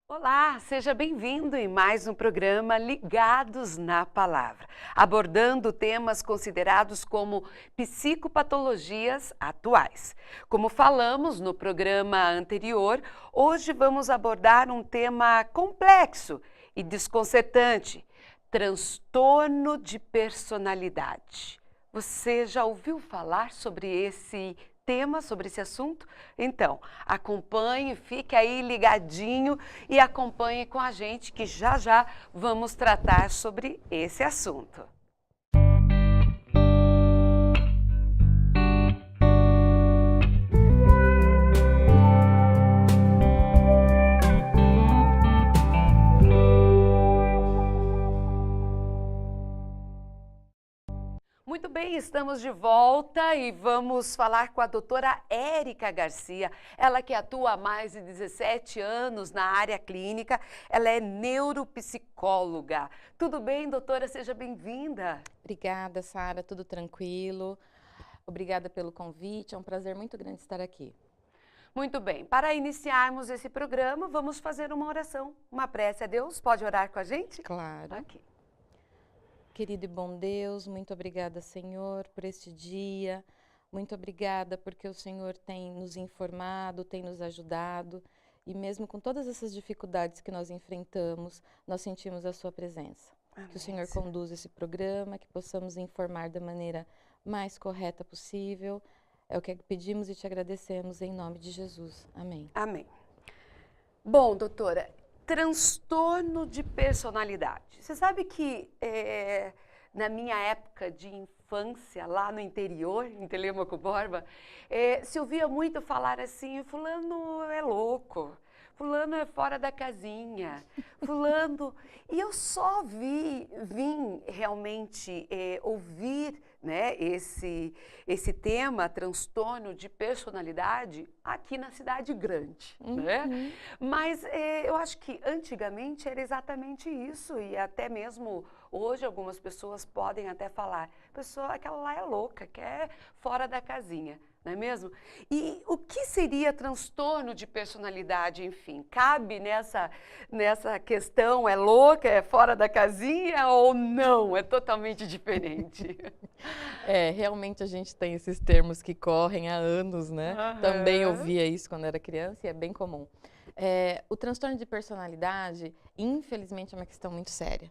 Olá, seja bem-vindo em mais um programa Ligados na Palavra, abordando temas considerados como psicopatologias atuais. Como falamos no programa anterior, hoje vamos abordar um tema complexo e desconcertante: transtorno de personalidade. Você já ouviu falar sobre esse tema, sobre esse assunto? Então, acompanhe, fique aí ligadinho e acompanhe com a gente que já já vamos tratar sobre esse assunto. Muito bem, estamos de volta e vamos falar com a doutora Érica Garcia, ela que atua há mais de 17 anos na área clínica, ela é neuropsicóloga. Tudo bem, doutora? Seja bem-vinda. Obrigada, Sara, tudo tranquilo. Obrigada pelo convite, é um prazer muito grande estar aqui. Muito bem, para iniciarmos esse programa, vamos fazer uma oração, uma prece a Deus. Pode orar com a gente? Claro. Ok. Querido e bom Deus, muito obrigada, Senhor, por este dia. Muito obrigada porque o Senhor tem nos informado, tem nos ajudado. E mesmo com todas essas dificuldades que nós enfrentamos, nós sentimos a sua presença. Amém. Que o Senhor conduza esse programa, que possamos informar da maneira mais correta possível. É o que pedimos e te agradecemos em nome de Jesus. Amém. Amém. Bom, doutora, transtorno de personalidade. Você sabe que na minha época de infância, lá no interior, em Telêmaco Borba, se ouvia muito falar assim: fulano é louco, fulano é fora da casinha, fulano... E eu só vim realmente ouvir, né, esse tema, transtorno de personalidade, aqui na cidade grande, né? Mas eu acho que antigamente era exatamente isso, e até mesmo hoje algumas pessoas podem até falar: pessoa, aquela lá é louca, que é fora da casinha, não é mesmo? E o que seria transtorno de personalidade, enfim? Cabe nessa questão, é louca, é fora da casinha ou não? É totalmente diferente. Realmente a gente tem esses termos que correm há anos, né? Também ouvia isso quando era criança e é bem comum. O transtorno de personalidade, infelizmente, é uma questão muito séria.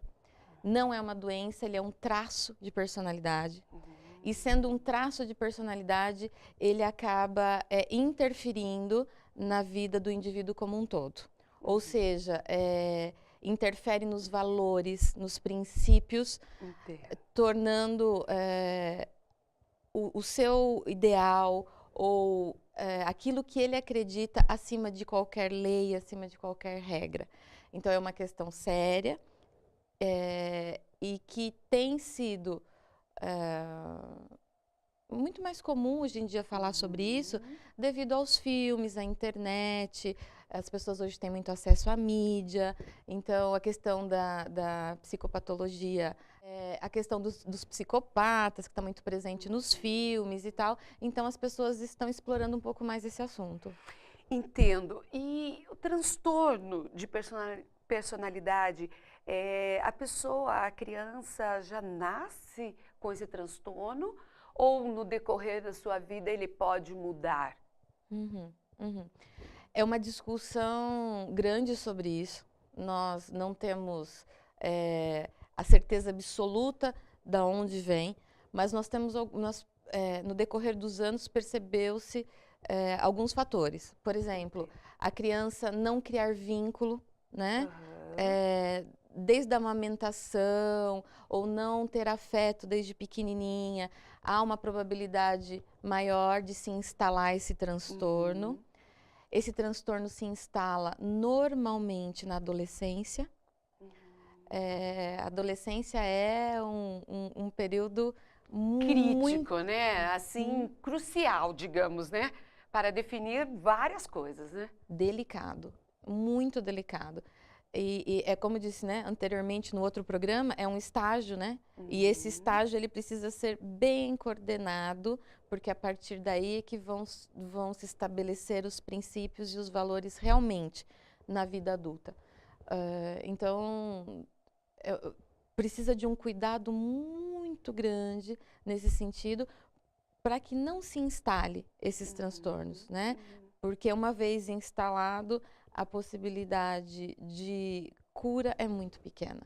Não é uma doença, ele é um traço de personalidade. E sendo um traço de personalidade, ele acaba interferindo na vida do indivíduo como um todo. Ou seja, interfere nos valores, nos princípios, tornando o seu ideal ou aquilo que ele acredita acima de qualquer lei, acima de qualquer regra. Então é uma questão séria e que tem sido muito mais comum hoje em dia falar sobre isso devido aos filmes, à internet. As pessoas hoje têm muito acesso à mídia, então a questão da psicopatologia, a questão dos psicopatas, que está muito presente nos filmes e tal. Então as pessoas estão explorando um pouco mais esse assunto. Entendo. E o transtorno de personalidade, a pessoa, a criança já nasce com esse transtorno ou no decorrer da sua vida ele pode mudar? É uma discussão grande sobre isso. Nós não temos a certeza absoluta de onde vem, mas nós temos no decorrer dos anos percebeu-se alguns fatores. Por exemplo, a criança não criar vínculo, né? Desde a amamentação ou não ter afeto desde pequenininha, há uma probabilidade maior de se instalar esse transtorno. Esse transtorno se instala normalmente na adolescência. A adolescência é um período crítico, né? Assim, crucial, digamos, né? Para definir várias coisas, né? Delicado, muito delicado. E é como eu disse, né, anteriormente no outro programa, é um estágio, né? E esse estágio ele precisa ser bem coordenado, porque a partir daí é que vão se estabelecer os princípios e os valores realmente na vida adulta. Então, precisa de um cuidado muito grande nesse sentido para que não se instale esses transtornos, né? Porque uma vez instalado, a possibilidade de cura é muito pequena.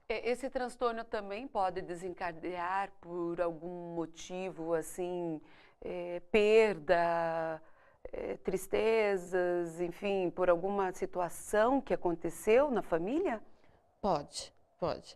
Esse transtorno também pode desencadear por algum motivo, assim, perda, tristezas, enfim, por alguma situação que aconteceu na família? Pode, pode.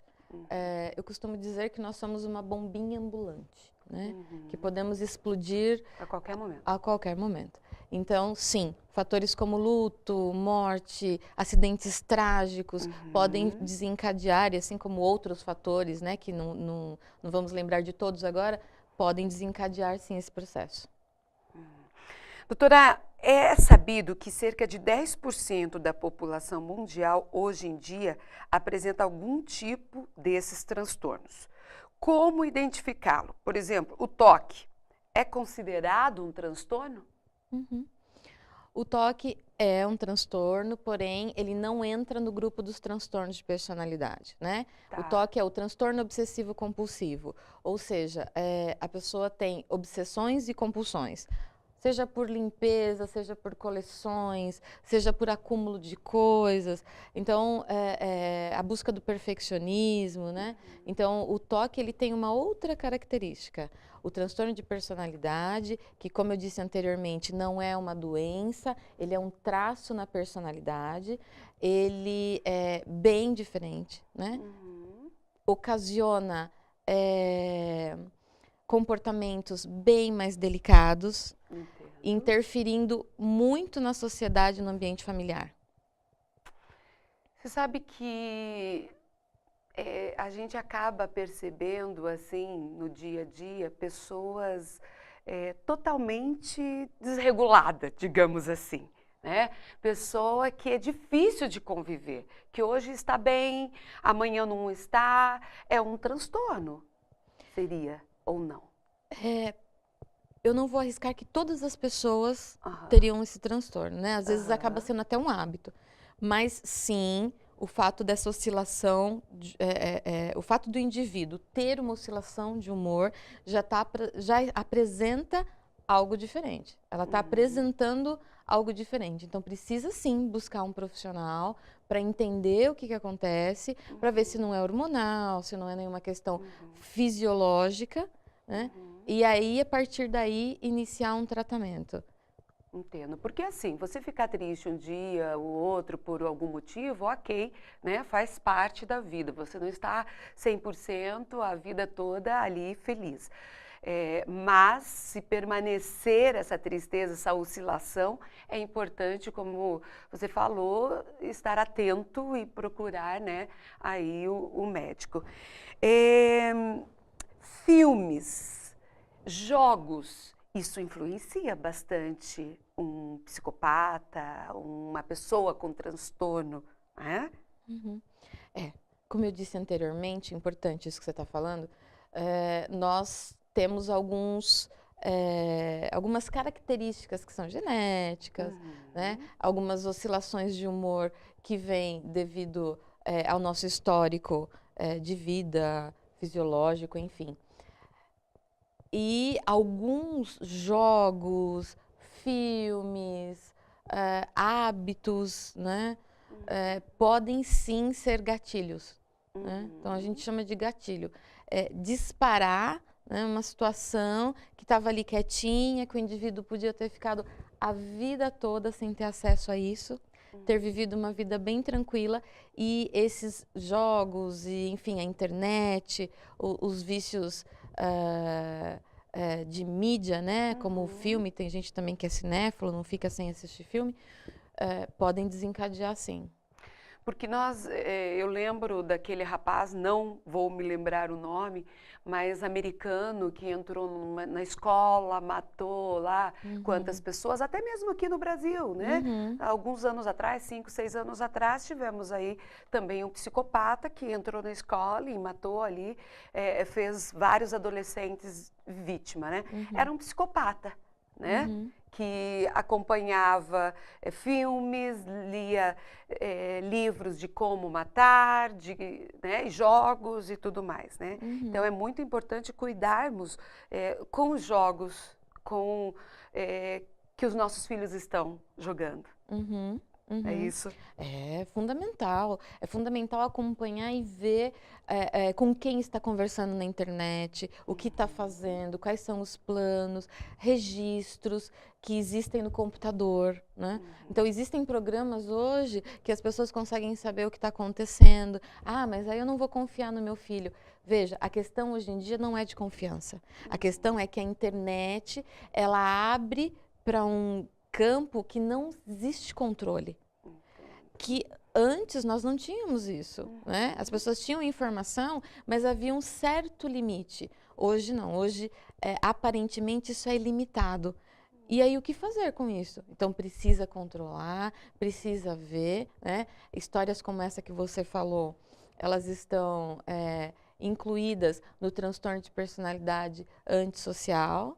Eu costumo dizer que nós somos uma bombinha ambulante, né? Que podemos explodir A qualquer momento. a qualquer momento. Então, sim, fatores como luto, morte, acidentes trágicos podem desencadear, e assim como outros fatores, né, que não vamos lembrar de todos agora, podem desencadear, sim, esse processo. Doutora, é sabido que cerca de 10% da população mundial hoje em dia apresenta algum tipo desses transtornos. Como identificá-lo? Por exemplo, o toque é considerado um transtorno? O toque é um transtorno, porém, ele não entra no grupo dos transtornos de personalidade, né? Tá. O toque é o transtorno obsessivo compulsivo, ou seja, a pessoa tem obsessões e compulsões, seja por limpeza, seja por coleções, seja por acúmulo de coisas. Então, a busca do perfeccionismo, né? Então, o toque, ele tem uma outra característica. O transtorno de personalidade, que, como eu disse anteriormente, não é uma doença, ele é um traço na personalidade, ele é bem diferente, né? Ocasiona comportamentos bem mais delicados, interferindo muito na sociedade e no ambiente familiar. Você sabe que a gente acaba percebendo, assim, no dia a dia, pessoas totalmente desreguladas, digamos assim, né? Pessoa que é difícil de conviver, que hoje está bem, amanhã não está, é um transtorno, seria ou não? Eu não vou arriscar que todas as pessoas teriam esse transtorno, né? Às vezes acaba sendo até um hábito, mas sim, o fato dessa oscilação, o fato do indivíduo ter uma oscilação de humor já apresenta algo diferente. Ela está apresentando algo diferente. Então, precisa sim buscar um profissional para entender o que acontece, para ver se não é hormonal, se não é nenhuma questão fisiológica, né? E aí, a partir daí, iniciar um tratamento. Entendo, porque assim, você ficar triste um dia, o outro, por algum motivo, ok, né, faz parte da vida, você não está 100% a vida toda ali feliz. Mas, se permanecer essa tristeza, essa oscilação, é importante, como você falou, estar atento e procurar, né, aí o médico. Filmes, jogos, isso influencia bastante um psicopata, uma pessoa com transtorno, né? Como eu disse anteriormente, importante isso que você está falando, nós temos algumas características que são genéticas, né? Algumas oscilações de humor que vêm devido ao nosso histórico de vida, fisiológico, enfim. E alguns jogos, filmes, hábitos, né, podem sim ser gatilhos. Né? Então, a gente chama de gatilho. Disparar, né, uma situação que estava ali quietinha, que o indivíduo podia ter ficado a vida toda sem ter acesso a isso, ter vivido uma vida bem tranquila, e esses jogos, e, enfim, a internet, os vícios de mídia, né, como o filme, tem gente também que é cinéfilo, não fica sem assistir filme, podem desencadear sim. Porque eu lembro daquele rapaz, não vou me lembrar o nome, mas americano que entrou na escola, matou lá quantas pessoas, até mesmo aqui no Brasil, né? Alguns anos atrás, 5, 6 anos atrás, tivemos aí também um psicopata que entrou na escola e matou ali, fez vários adolescentes vítima, né? Era um psicopata. né? Que acompanhava filmes, lia livros de como matar, né, jogos e tudo mais, né? Então é muito importante cuidarmos com os jogos que os nossos filhos estão jogando. É isso? É fundamental. É fundamental acompanhar e ver com quem está conversando na internet, o que está fazendo, quais são os planos, registros que existem no computador, né? Então, existem programas hoje que as pessoas conseguem saber o que está acontecendo. Ah, mas aí eu não vou confiar no meu filho. Veja, a questão hoje em dia não é de confiança. A questão é que a internet, ela abre para um campo que não existe controle. Que antes nós não tínhamos isso, né? As pessoas tinham informação, mas havia um certo limite. Hoje não, hoje aparentemente isso é ilimitado. E aí o que fazer com isso? Então precisa controlar, precisa ver, né? Histórias como essa que você falou, elas estão incluídas no transtorno de personalidade antissocial.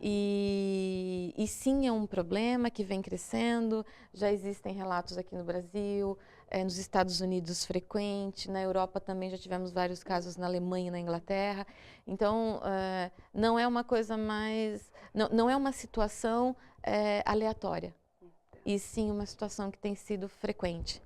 E sim, é um problema que vem crescendo, já existem relatos aqui no Brasil, nos Estados Unidos frequente, na Europa também já tivemos vários casos, na Alemanha e na Inglaterra. Então, não é uma coisa mais, não é uma situação aleatória, e sim uma situação que tem sido frequente.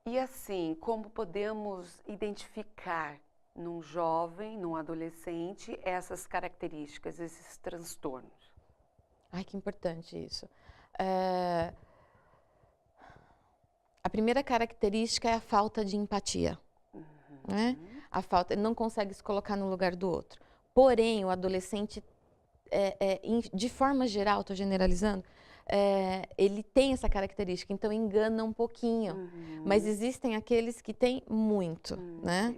E assim, como podemos identificar num jovem, num adolescente, essas características, esses transtornos? Ai, que importante isso. A primeira característica é a falta de empatia. Né? A falta, ele não consegue se colocar no lugar do outro. Porém, o adolescente, de forma geral, estou generalizando, ele tem essa característica, então engana um pouquinho. Mas existem aqueles que têm muito, né?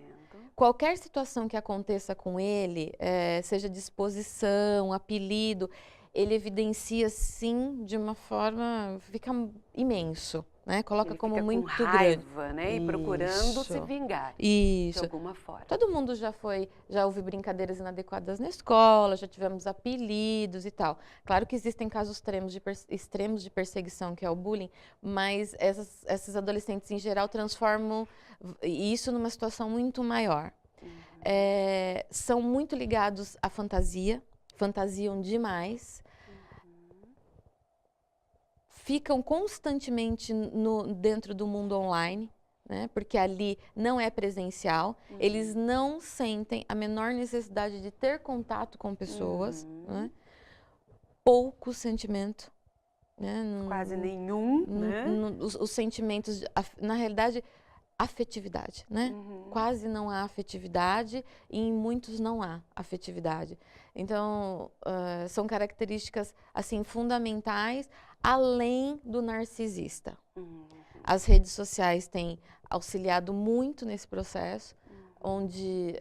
Qualquer situação que aconteça com ele, seja disposição, apelido, ele evidencia sim de uma forma, fica imenso, né? Coloca ele como fica muito com raiva, grande, né? E procurando se vingar de alguma forma. Todo mundo já ouviu brincadeiras inadequadas na escola, já tivemos apelidos e tal. Claro que existem casos extremos de perseguição, que é o bullying, mas esses adolescentes em geral transformam isso numa situação muito maior. São muito ligados à fantasia, fantasiam demais, ficam constantemente dentro do mundo online, né? Porque ali não é presencial, eles não sentem a menor necessidade de ter contato com pessoas, né? Pouco sentimento, né? Quase nenhum, né? Os sentimentos, na realidade, afetividade, né? Quase não há afetividade e em muitos não há afetividade. Então, são características assim fundamentais, além do narcisista. As redes sociais têm auxiliado muito nesse processo, onde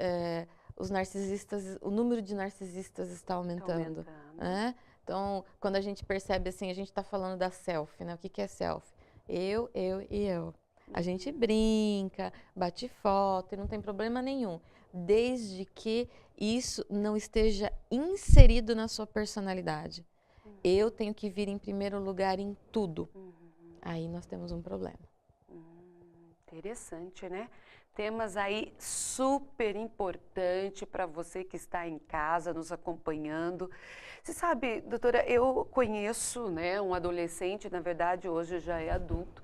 os narcisistas, o número de narcisistas está aumentando. Né? Então, quando a gente percebe assim, a gente está falando da selfie, né? O que é selfie? Eu e eu. A gente brinca, bate foto e não tem problema nenhum, desde que isso não esteja inserido na sua personalidade. Eu tenho que vir em primeiro lugar em tudo. Aí nós temos um problema. Interessante, né? Temas aí super importante para você que está em casa nos acompanhando. Você sabe, doutora, eu conheço, né, um adolescente, na verdade hoje já é adulto,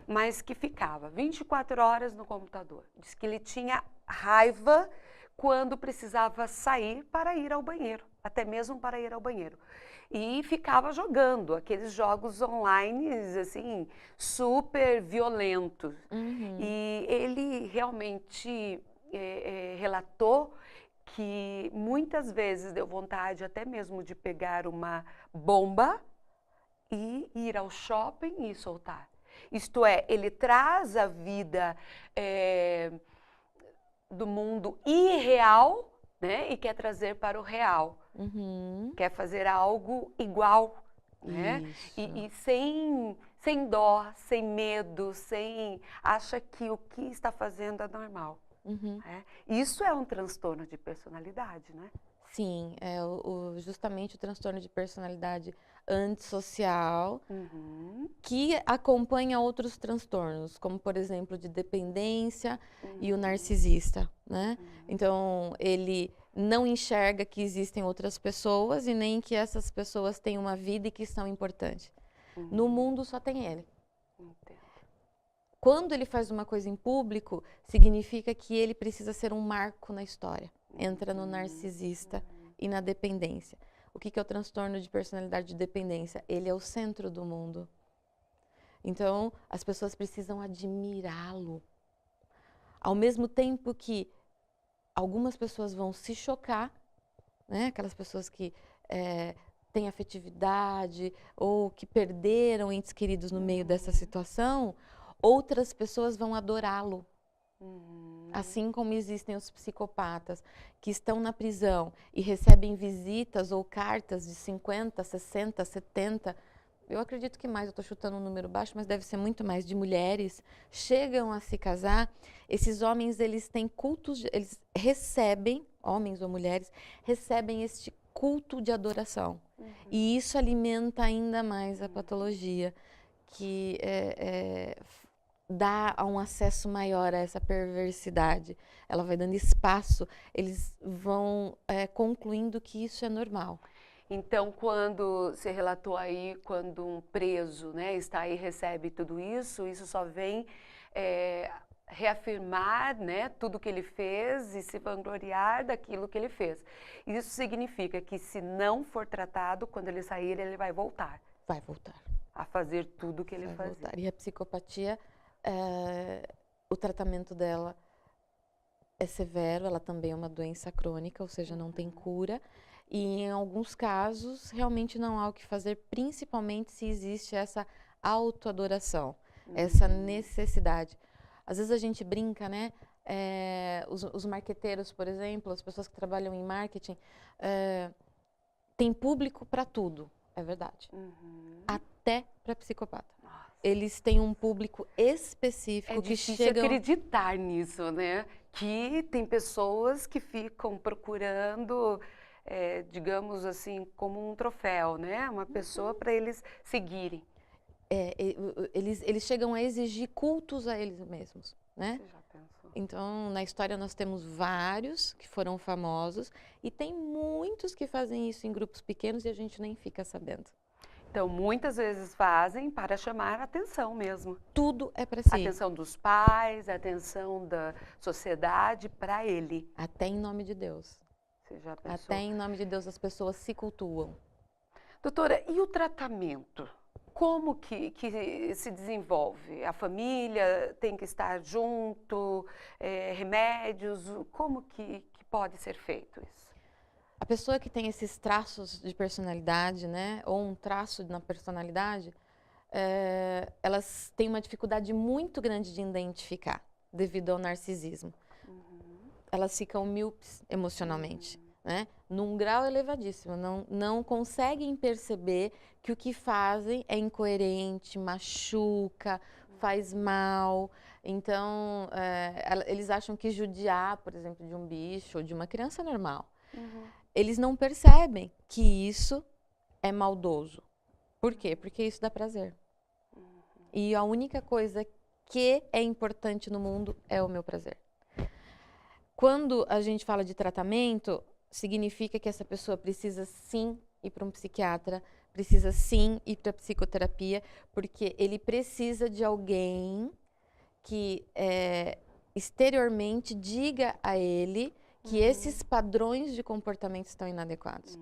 mas que ficava 24 horas no computador. Diz que ele tinha raiva quando precisava sair para ir ao banheiro, até mesmo para ir ao banheiro. E ficava jogando aqueles jogos online, assim, super violentos. E ele realmente relatou que muitas vezes deu vontade até mesmo de pegar uma bomba e ir ao shopping e soltar. Isto é, ele traz a vida do mundo irreal, né, e quer trazer para o real. Quer fazer algo igual, né? E sem dó, sem medo, acha que o que está fazendo é normal. Isso é um transtorno de personalidade, né? Sim, justamente o transtorno de personalidade antissocial, que acompanha outros transtornos, como, por exemplo, de dependência e o narcisista, né? Então, ele não enxerga que existem outras pessoas e nem que essas pessoas têm uma vida e que são importantes. No mundo só tem ele. Entendo. Quando ele faz uma coisa em público, significa que ele precisa ser um marco na história. Entra no narcisista e na dependência. O que é o transtorno de personalidade de dependência? Ele é o centro do mundo. Então, as pessoas precisam admirá-lo. Ao mesmo tempo que algumas pessoas vão se chocar, né? Aquelas pessoas que têm afetividade ou que perderam entes queridos no meio dessa situação, outras pessoas vão adorá-lo. Assim como existem os psicopatas que estão na prisão e recebem visitas ou cartas de 50, 60, 70, eu acredito que mais, eu estou chutando um número baixo, mas deve ser muito mais, de mulheres, chegam a se casar. Esses homens, eles têm cultos, eles recebem, homens ou mulheres, recebem este culto de adoração. E isso alimenta ainda mais a patologia, que dá um acesso maior a essa perversidade. Ela vai dando espaço, eles vão concluindo que isso é normal. Então, quando você relatou aí, quando um preso, né, está aí e recebe tudo isso só vem reafirmar, né, tudo que ele fez e se vangloriar daquilo que ele fez. Isso significa que se não for tratado, quando ele sair, ele vai voltar. Vai voltar. A fazer tudo que ele fazia. Voltar. E a psicopatia, o tratamento dela é severo, ela também é uma doença crônica, ou seja, não tem cura. E em alguns casos, realmente não há o que fazer, principalmente se existe essa autoadoração, essa necessidade. Às vezes a gente brinca, né? Os marqueteiros, por exemplo, as pessoas que trabalham em marketing, tem público para tudo, é verdade. Até para psicopata. Nossa. Eles têm um público específico que chegam... É difícil acreditar nisso, né? Que tem pessoas que ficam procurando... digamos assim, como um troféu, né? Uma pessoa para eles seguirem. Eles chegam a exigir cultos a eles mesmos, né? Você já pensou? Então, na história nós temos vários que foram famosos e tem muitos que fazem isso em grupos pequenos e a gente nem fica sabendo. Então, muitas vezes fazem para chamar a atenção mesmo. Tudo é para si. A atenção dos pais, a atenção da sociedade para ele. Até em nome de Deus. Você já pensou? Até em nome de Deus as pessoas se cultuam. Doutora, e o tratamento? Como que se desenvolve? A família tem que estar junto? Remédios? Como que pode ser feito isso? A pessoa que tem esses traços de personalidade, né, ou um traço na personalidade, elas têm uma dificuldade muito grande de identificar, devido ao narcisismo. Elas ficam míopes emocionalmente, né? Num grau elevadíssimo, não conseguem perceber que o que fazem é incoerente, machuca, faz mal. Então, eles acham que judiar, por exemplo, de um bicho ou de uma criança é normal. Eles não percebem que isso é maldoso. Por quê? Porque isso dá prazer. E a única coisa que é importante no mundo é o meu prazer. Quando a gente fala de tratamento, significa que essa pessoa precisa sim ir para um psiquiatra, precisa sim ir para psicoterapia, porque ele precisa de alguém que exteriormente diga a ele que esses padrões de comportamento estão inadequados.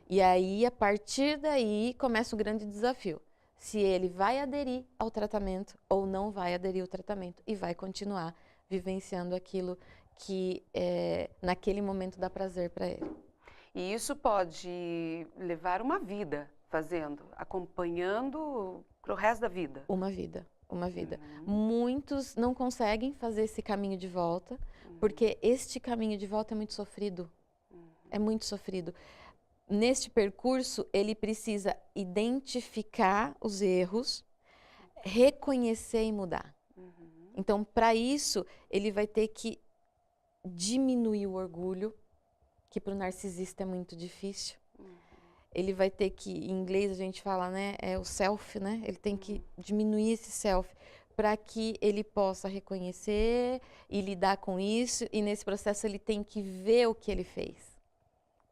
E aí, a partir daí, começa o grande desafio. Se ele vai aderir ao tratamento ou não vai aderir ao tratamento e vai continuar vivenciando aquilo que naquele momento dá prazer para ele. E isso pode levar uma vida fazendo, acompanhando pro resto da vida. Uma vida. Muitos não conseguem fazer esse caminho de volta, porque este caminho de volta é muito sofrido. É muito sofrido. Neste percurso, ele precisa identificar os erros, reconhecer e mudar. Então, para isso, ele vai ter que diminuir o orgulho, que para o narcisista é muito difícil. Ele vai ter que, em inglês a gente fala, né, é o self, né? Ele tem que diminuir esse self para que ele possa reconhecer e lidar com isso. E nesse processo ele tem que ver o que ele fez.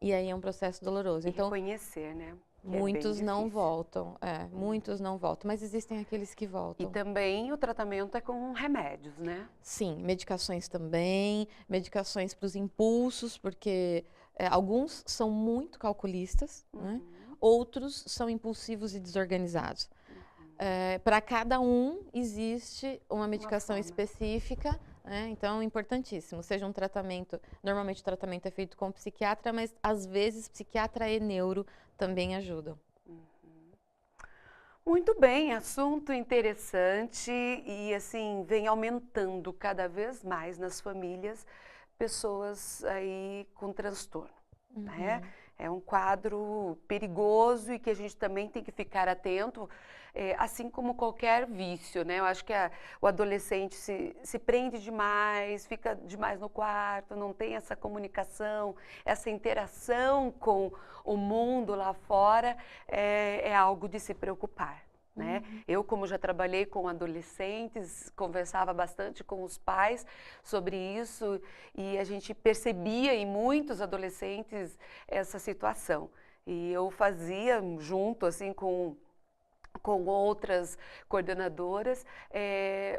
E aí é um processo doloroso. E então, reconhecer, né? Muitos não voltam, muitos não voltam, mas existem aqueles que voltam. E também o tratamento é com remédios, né? Sim, medicações também, medicações para os impulsos, porque alguns são muito calculistas, né? Outros são impulsivos e desorganizados. Para cada um existe uma medicação específica, né? Então, importantíssimo, seja um tratamento, normalmente o tratamento é feito com psiquiatra, mas às vezes psiquiatra e neuro também ajudam. Muito bem, assunto interessante e assim, vem aumentando cada vez mais nas famílias pessoas aí com transtorno, né? É um quadro perigoso e que a gente também tem que ficar atento, assim como qualquer vício, né? Eu acho que o adolescente se prende demais, fica demais no quarto, não tem essa comunicação, essa interação com o mundo lá fora, é algo de se preocupar. Né? Eu, como já trabalhei com adolescentes, conversava bastante com os pais sobre isso e a gente percebia em muitos adolescentes essa situação. E eu fazia junto assim com outras coordenadoras,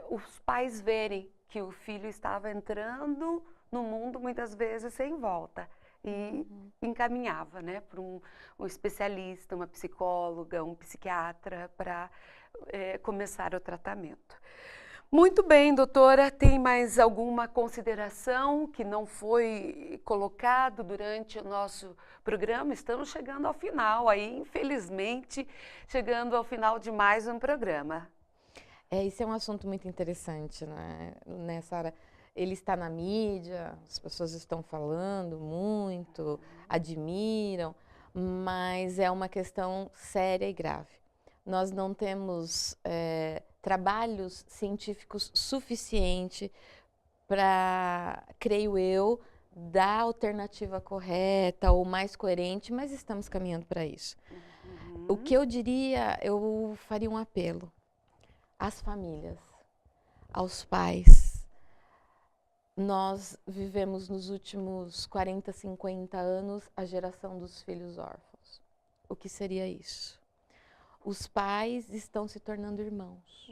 os pais verem que o filho estava entrando no mundo muitas vezes sem volta. E encaminhava, né, para um especialista, uma psicóloga, um psiquiatra para começar o tratamento. Muito bem, doutora, tem mais alguma consideração que não foi colocado durante o nosso programa? Estamos chegando ao final, aí, infelizmente, chegando ao final de mais um programa. Isso é um assunto muito interessante, né, Sara? Ele está na mídia, as pessoas estão falando muito, admiram, mas é uma questão séria e grave. Nós não temos trabalhos científicos suficientes para, creio eu, dar a alternativa correta ou mais coerente, mas estamos caminhando para isso. O que eu diria, eu faria um apelo às famílias, aos pais. Nós vivemos nos últimos 40, 50 anos a geração dos filhos órfãos. O que seria isso? Os pais estão se tornando irmãos.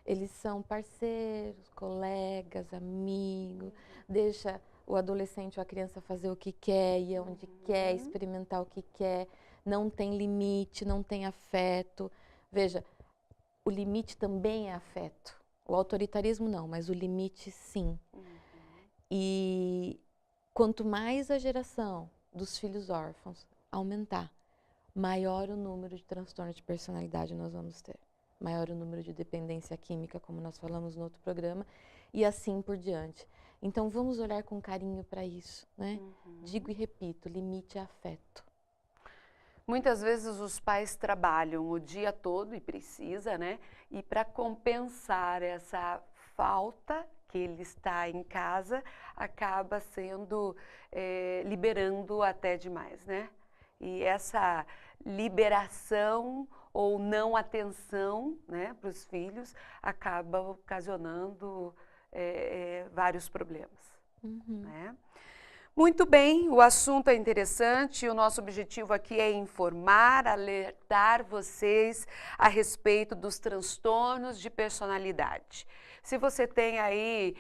Eles são parceiros, colegas, amigos. Deixa o adolescente ou a criança fazer o que quer, ir onde quer, experimentar o que quer. Não tem limite, não tem afeto. Veja, o limite também é afeto. O autoritarismo não, mas o limite sim. E quanto mais a geração dos filhos órfãos aumentar, maior o número de transtornos de personalidade nós vamos ter. Maior o número de dependência química, como nós falamos no outro programa, e assim por diante. Então vamos olhar com carinho para isso, né? Digo e repito, limite é afeto. Muitas vezes os pais trabalham o dia todo e precisa, né? E para compensar essa falta que ele está em casa, acaba sendo, liberando até demais, né? E essa liberação ou não atenção, né, para os filhos, acaba ocasionando vários problemas, né? Muito bem, o assunto é interessante, o nosso objetivo aqui é informar, alertar vocês a respeito dos transtornos de personalidade. Se você tem aí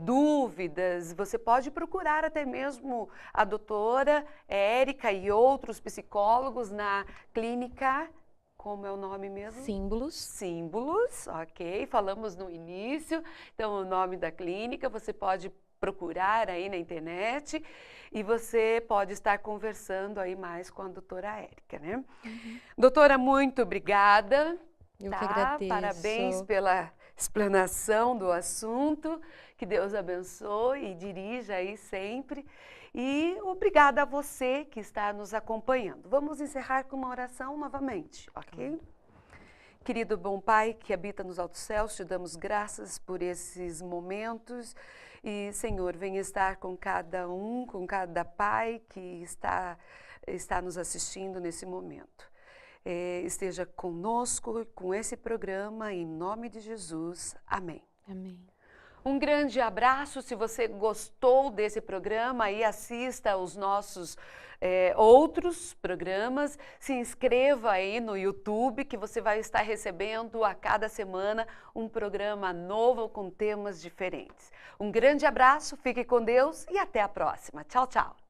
dúvidas, você pode procurar até mesmo a doutora Érica e outros psicólogos na clínica, como é o nome mesmo? Símbolos. Símbolos, ok, falamos no início, então o nome da clínica, você pode procurar aí na internet e você pode estar conversando aí mais com a doutora Érica, né? Doutora, muito obrigada. Eu que agradeço. Parabéns pela explanação do assunto, que Deus abençoe e dirija aí sempre. E obrigada a você que está nos acompanhando. Vamos encerrar com uma oração novamente, ok? Querido bom Pai que habita nos altos céus, te damos graças por esses momentos e, Senhor, venha estar com cada um, com cada pai que está nos assistindo nesse momento. Esteja conosco com esse programa, em nome de Jesus. Amém. Amém. Um grande abraço. Se você gostou desse programa, aí assista aos nossos outros programas. Se inscreva aí no YouTube, que você vai estar recebendo a cada semana um programa novo com temas diferentes. Um grande abraço, fique com Deus e até a próxima. Tchau, tchau.